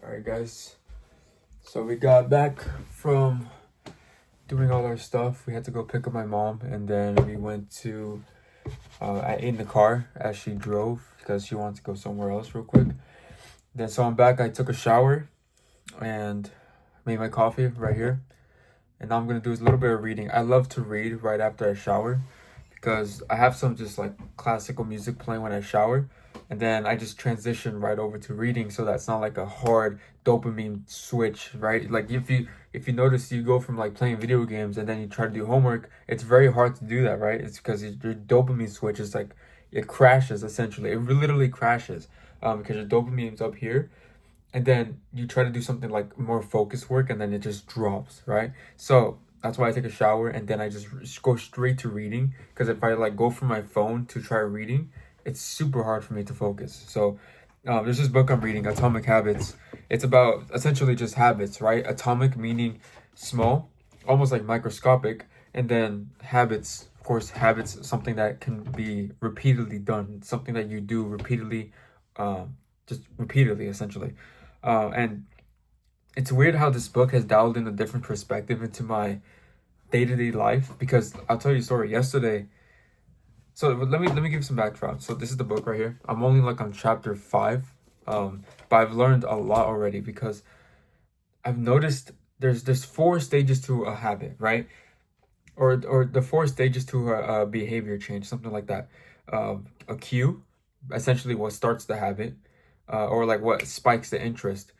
Alright, guys. So we got back from doing all our stuff. We had to go pick up my mom, and then we went to. I ate in the car as she drove because she wanted to go somewhere else real quick. Then, so I'm back. I took a shower and made my coffee right here. And now I'm gonna do is a little bit of reading. I love to read right after I shower because I have some just like classical music playing when I shower, and then I just transition right over to reading, so that's not like a hard dopamine switch, right? Like if you notice, you go from like playing video games and then you try to do homework, it's very hard to do that, right? It's because your dopamine switch is like it crashes essentially. It literally crashes because your dopamine's up here, and then you try to do something like more focused work and then it just drops, right? So that's why I take a shower and then I just go straight to reading, because if I like go from my phone to try reading, it's super hard for me to focus. So there's this book I'm reading, Atomic Habits. It's about essentially just habits, right? Atomic meaning small, almost like microscopic, and then habits, of course, habits, something that can be repeatedly done, something that you do repeatedly, just repeatedly essentially. And it's weird how this book has dialed in a different perspective into my day-to-day life, because I'll tell you a story. Yesterday, so let me give some background. So this is the book right here. I'm only like on chapter 5. But I've learned a lot already because I've noticed there's 4 stages to a habit, right? Or the 4 stages to a behavior change, something like that. A cue, essentially what starts the habit, or like what spikes the interest.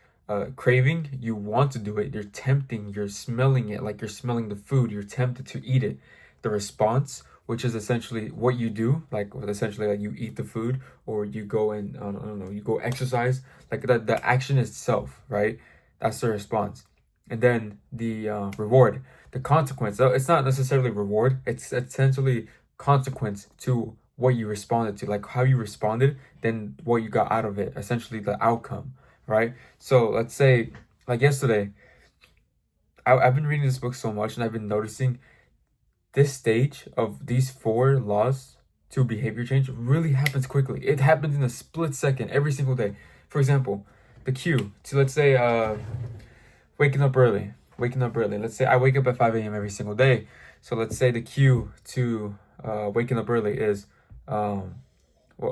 Craving, you want to do it, you're tempting, you're smelling it, like you're smelling the food, you're tempted to eat it. The response, which is essentially what you do, like essentially like you eat the food, or you go and I don't know, you go exercise, like the action itself, right? That's the response. And then the reward, the consequence. So it's not necessarily reward, it's essentially consequence to what you responded to, like how you responded, then what you got out of it, essentially the outcome, right? So let's say, like yesterday, I've been reading this book so much and I've been noticing this stage of these 4 laws to behavior change really happens quickly. It happens in a split second every single day. For example, the cue to, let's say, waking up early. Waking up early. Let's say I wake up at 5 a.m. every single day. So let's say the cue to waking up early is, well,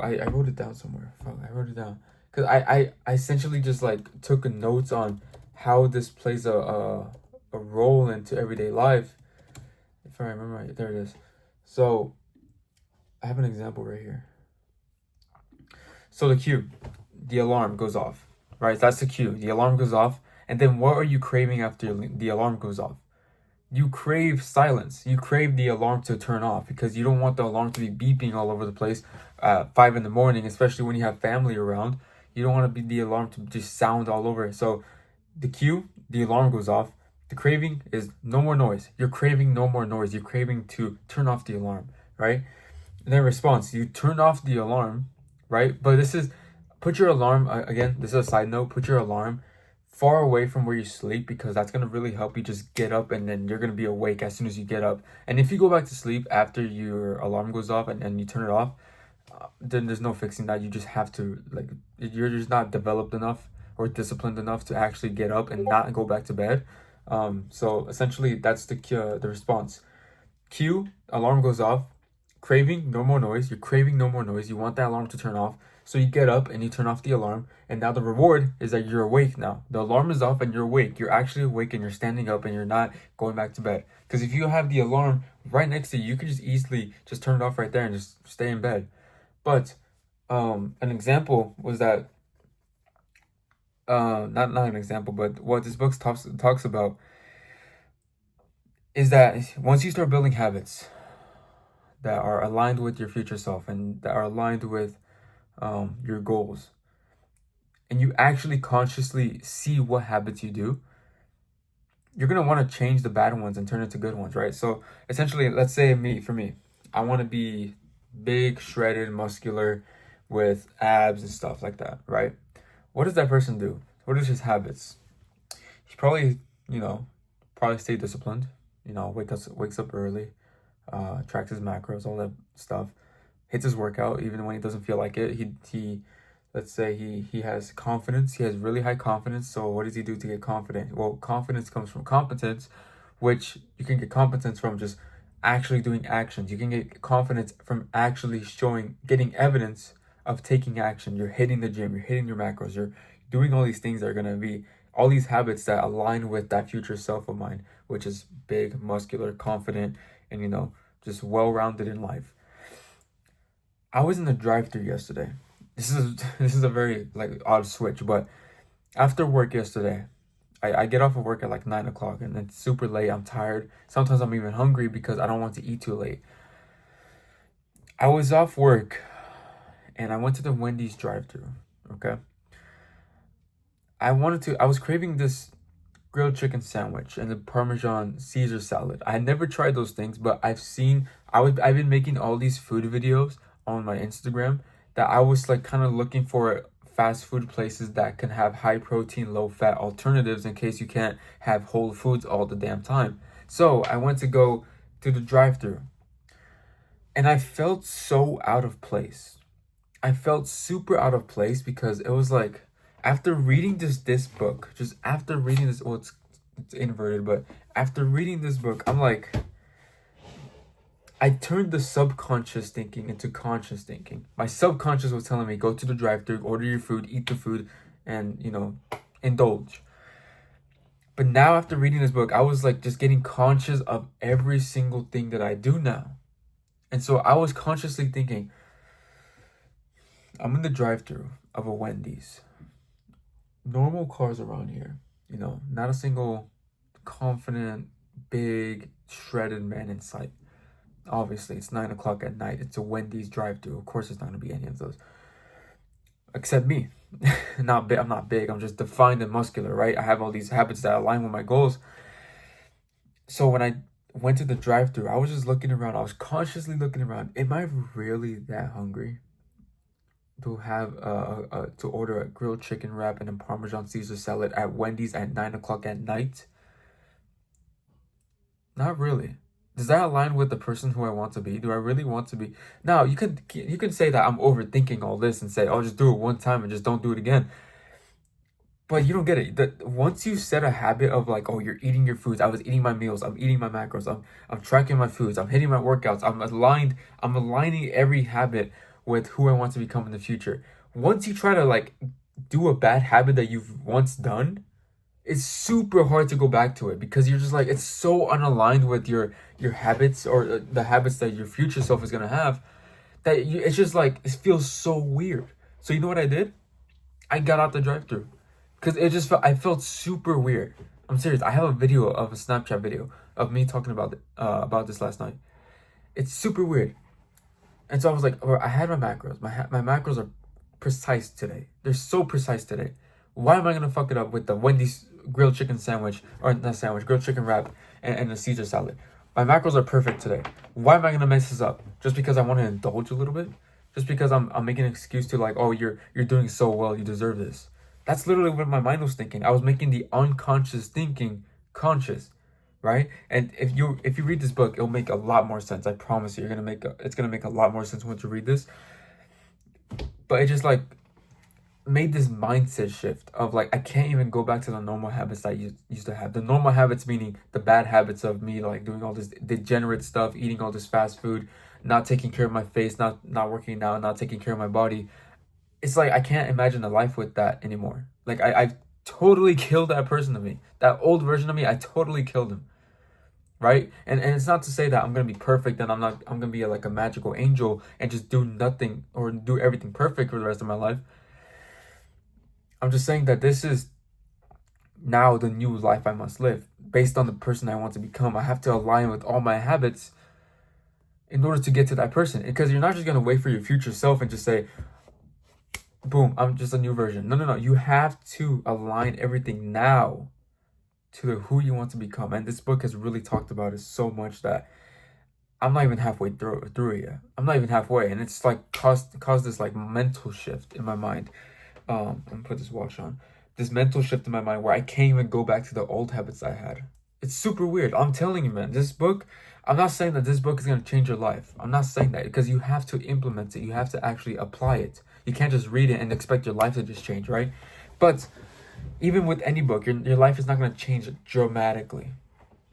I wrote it down somewhere. Fuck, I wrote it down. Because I essentially just like took notes on how this plays a role into everyday life. If I remember right, there it is. So I have an example right here. So the cue, the alarm goes off, right? That's the cue. The alarm goes off. And then what are you craving after the alarm goes off? You crave silence. You crave the alarm to turn off because you don't want the alarm to be beeping all over the place at 5 in the morning, especially when you have family around. You don't want to be the alarm to just sound all over. So the cue, the alarm goes off. The craving is no more noise. You're craving no more noise. You're craving to turn off the alarm, right? And then response, you turn off the alarm, right? But this is, put your alarm, again, this is a side note, put your alarm far away from where you sleep, because that's going to really help you just get up, and then you're going to be awake as soon as you get up. And if you go back to sleep after your alarm goes off and you turn it off, then there's no fixing that. You just have to, like, you're just not developed enough or disciplined enough to actually get up and not go back to bed. So essentially that's the response. Cue, alarm goes off. Craving, no more noise. You're craving no more noise. You want that alarm to turn off. So you get up and you turn off the alarm. And now the reward is that you're awake now. The alarm is off and you're awake. You're actually awake and you're standing up and you're not going back to bed. Because if you have the alarm right next to you, you could just easily just turn it off right there and just stay in bed. But an example was that, not an example, but what this book talks about is that once you start building habits that are aligned with your future self and that are aligned with your goals, and you actually consciously see what habits you do, you're gonna want to change the bad ones and turn it to good ones, right? So essentially, let's say for me, I want to be big, shredded, muscular, with abs and stuff like that, right? What does that person do? What is his habits? He probably, probably stay disciplined. Wakes up early, tracks his macros, all that stuff. Hits his workout even when he doesn't feel like it. He let's say he has confidence, he has really high confidence. So what does he do to get confident? Well, confidence comes from competence, which you can get competence from just actually doing actions. You can get confidence from actually getting evidence of taking action. You're hitting the gym, you're hitting your macros, you're doing all these things that are going to be all these habits that align with that future self of mine, which is big, muscular, confident, and just well-rounded in life. I was in the drive-thru yesterday. This is a very odd switch, but after work yesterday, I get off of work at 9 o'clock, and it's super late. I'm tired. Sometimes I'm even hungry because I don't want to eat too late. I was off work, and I went to the Wendy's drive-thru. Okay. I was craving this grilled chicken sandwich and the Parmesan Caesar salad. I had never tried those things, but I've been making all these food videos on my Instagram that I was kind of looking for fast food places that can have high protein, low fat alternatives in case you can't have whole foods all the damn time. So I went to go to the drive-thru, and I felt so out of place. I felt super out of place because it was after reading this book, just after reading this, well, it's inverted, but after reading this book, I'm I turned the subconscious thinking into conscious thinking. My subconscious was telling me, go to the drive-thru, order your food, eat the food, and, indulge. But now after reading this book, I was just getting conscious of every single thing that I do now. And so I was consciously thinking, I'm in the drive-thru of a Wendy's. Normal cars around here, not a single confident, big, shredded man in sight. Obviously, it's 9 o'clock at night. It's a Wendy's drive-thru. Of course, there's not going to be any of those. Except me. I'm not big. I'm just defined and muscular, right? I have all these habits that align with my goals. So when I went to the drive-thru, I was just looking around. I was consciously looking around. Am I really that hungry to have to order a grilled chicken wrap and a Parmesan Caesar salad at Wendy's at 9 o'clock at night? Not really. Does that align with the person who I want to be? Do I really want to be? Now, you can say that I'm overthinking all this and say, oh, just do it one time and just don't do it again. But you don't get it. That once you set a habit of oh, you're eating your foods. I was eating my meals. I'm eating my macros. I'm tracking my foods. I'm hitting my workouts. I'm aligning every habit with who I want to become in the future. Once you try to do a bad habit that you've once done, it's super hard to go back to it because you're just it's so unaligned with your habits or the habits that your future self is gonna have that it's just it feels so weird. So you know what I did? I got out the drive-thru because I felt super weird. I'm serious. I have a Snapchat video of me talking about this last night. It's super weird. And so I was I had my macros. My macros are precise today. They're so precise today. Why am I gonna fuck it up with the Wendy's grilled chicken sandwich, or not sandwich, grilled chicken wrap and a Caesar salad? My macros are perfect today. Why am I gonna mess this up? Just because I want to indulge a little bit? Just because I'm making an excuse to oh, you're doing so well, you deserve this. That's literally what my mind was thinking. I was making the unconscious thinking conscious, right? And if you read this book, it'll make a lot more sense. I promise you, it's gonna make a lot more sense once you read this. But it just made this mindset shift of I can't even go back to the normal habits that I used to have. The normal habits meaning the bad habits of me doing all this degenerate stuff, eating all this fast food, not taking care of my face, not working out, not taking care of my body. It's I can't imagine a life with that anymore. I've totally killed that person of me. That old version of me, I totally killed him. Right? And it's not to say that I'm gonna be perfect and I'm gonna be a magical angel and just do nothing or do everything perfect for the rest of my life. I'm just saying that this is now the new life I must live based on the person I want to become. I have to align with all my habits in order to get to that person. Because you're not just going to wait for your future self and just say, boom, I'm just a new version. No. You have to align everything now to who you want to become. And this book has really talked about it so much that I'm not even halfway through it yet. I'm not even halfway. And it's caused this mental shift in my mind. I'm gonna put this watch on. This mental shift in my mind where I can't even go back to the old habits I had. It's super weird. I'm telling you, man, this book, I'm not saying that this book is gonna change your life. I'm not saying that because you have to implement it. You have to actually apply it. You can't just read it and expect your life to just change, right? But even with any book, your life is not going to change dramatically,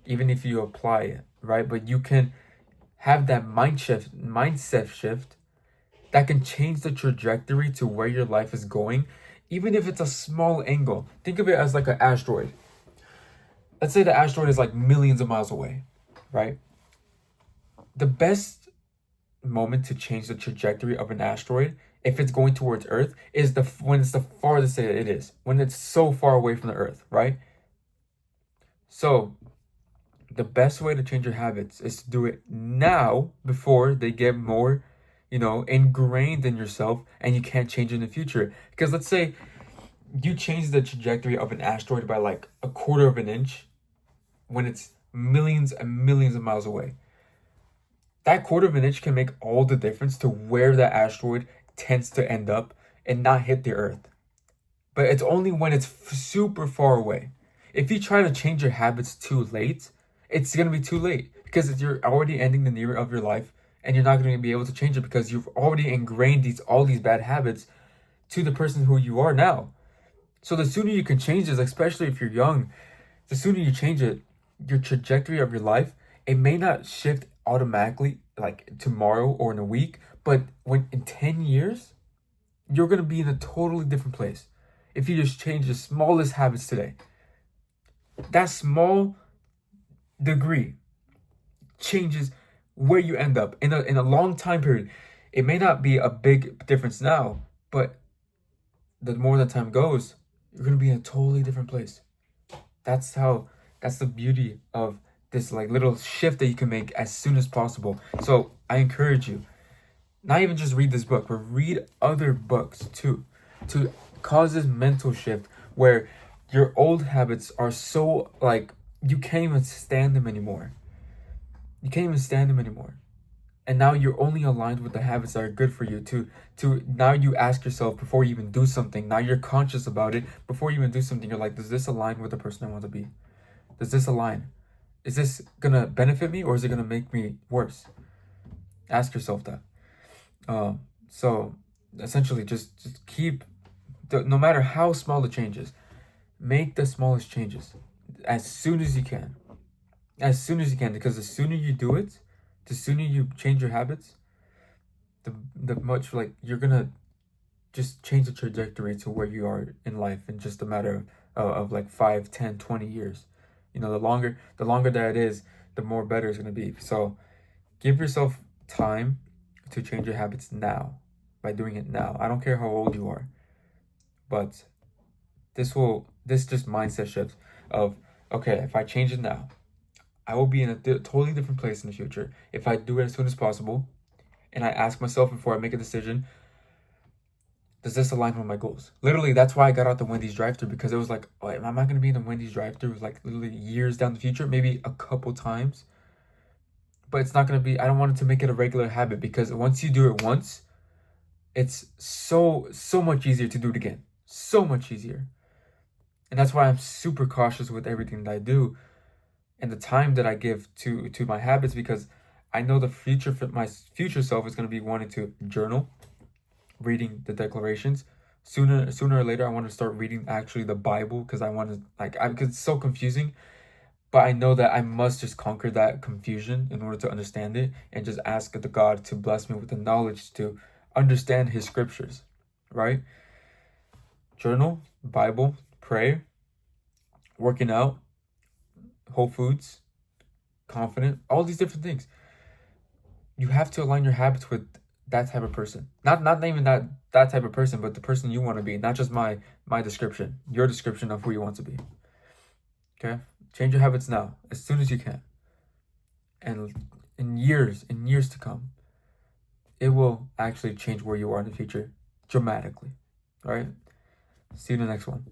even if you apply it, right? But you can have that mindset shift that can change the trajectory to where your life is going, even if it's a small angle. Think of it as like an asteroid. Let's say the asteroid is like millions of miles away, right? The best moment to change the trajectory of an asteroid, if it's going towards Earth, is when it's the farthest it is, when it's so far away from the Earth, right? So the best way to change your habits is to do it now before they get more, ingrained in yourself and you can't change in the future. Because let's say you change the trajectory of an asteroid by like a quarter of an inch when it's millions and millions of miles away. That quarter of an inch can make all the difference to where that asteroid tends to end up and not hit the Earth. But it's only when it's super far away. If you try to change your habits too late, it's going to be too late because you're already ending the year of your life and you're not going to be able to change it because you've already ingrained all these bad habits to the person who you are now. So the sooner you can change this, especially if you're young, the sooner you change it, your trajectory of your life, it may not shift automatically like tomorrow or in a week, but when in 10 years, you're going to be in a totally different place. If you just change the smallest habits today, that small degree changes where you end up in a long time period. It may not be a big difference now, but the more the time goes, you're going to be in a totally different place. That's the beauty of this like little shift that you can make as soon as possible. So I encourage you, not even just read this book, but read other books too, to cause this mental shift where your old habits are so like you can't even stand them anymore. You can't even stand them anymore. And now you're only aligned with the habits that are good for you to now you ask yourself before you even do something. Now you're conscious about it. Before you even do something, you're like, does this align with the person I want to be? Does this align? Is this gonna benefit me or is it gonna make me worse? Ask yourself that. So essentially just keep no matter how small the changes, make the smallest changes as soon as you can. As soon as you can, because the sooner you do it, the sooner you change your habits, the much like you're gonna just change the trajectory to where you are in life in just a matter of like 5, 10, 20 years. The longer that it is, the more better it's gonna be. So give yourself time to change your habits now by doing it now. I don't care how old you are, but this just mindset shift of, okay, if I change it now, I will be in a totally different place in the future if I do it as soon as possible. And I ask myself before I make a decision, does this align with my goals? Literally, that's why I got out the Wendy's drive-thru, because it was like, oh, am I not going to be in the Wendy's drive-thru like literally years down the future, maybe a couple times. But it's not going to be, I don't want it to make it a regular habit, because once you do it once, it's so much easier to do it again. So much easier. And that's why I'm super cautious with everything that I do and the time that I give to my habits, because I know my future self is going to be wanting to journal, reading the declarations. Sooner or later, I want to start reading actually the Bible, because I want to because it's so confusing. But I know that I must just conquer that confusion in order to understand it, and just ask the God to bless me with the knowledge to understand His scriptures, right? Journal, Bible, pray, working out, Whole Foods, confident, all these different things. You have to align your habits with that type of person. Not even that type of person, but the person you want to be. Not just my description, your description of who you want to be. Okay? Change your habits now, as soon as you can. And in years to come, it will actually change where you are in the future dramatically. All right? See you in the next one.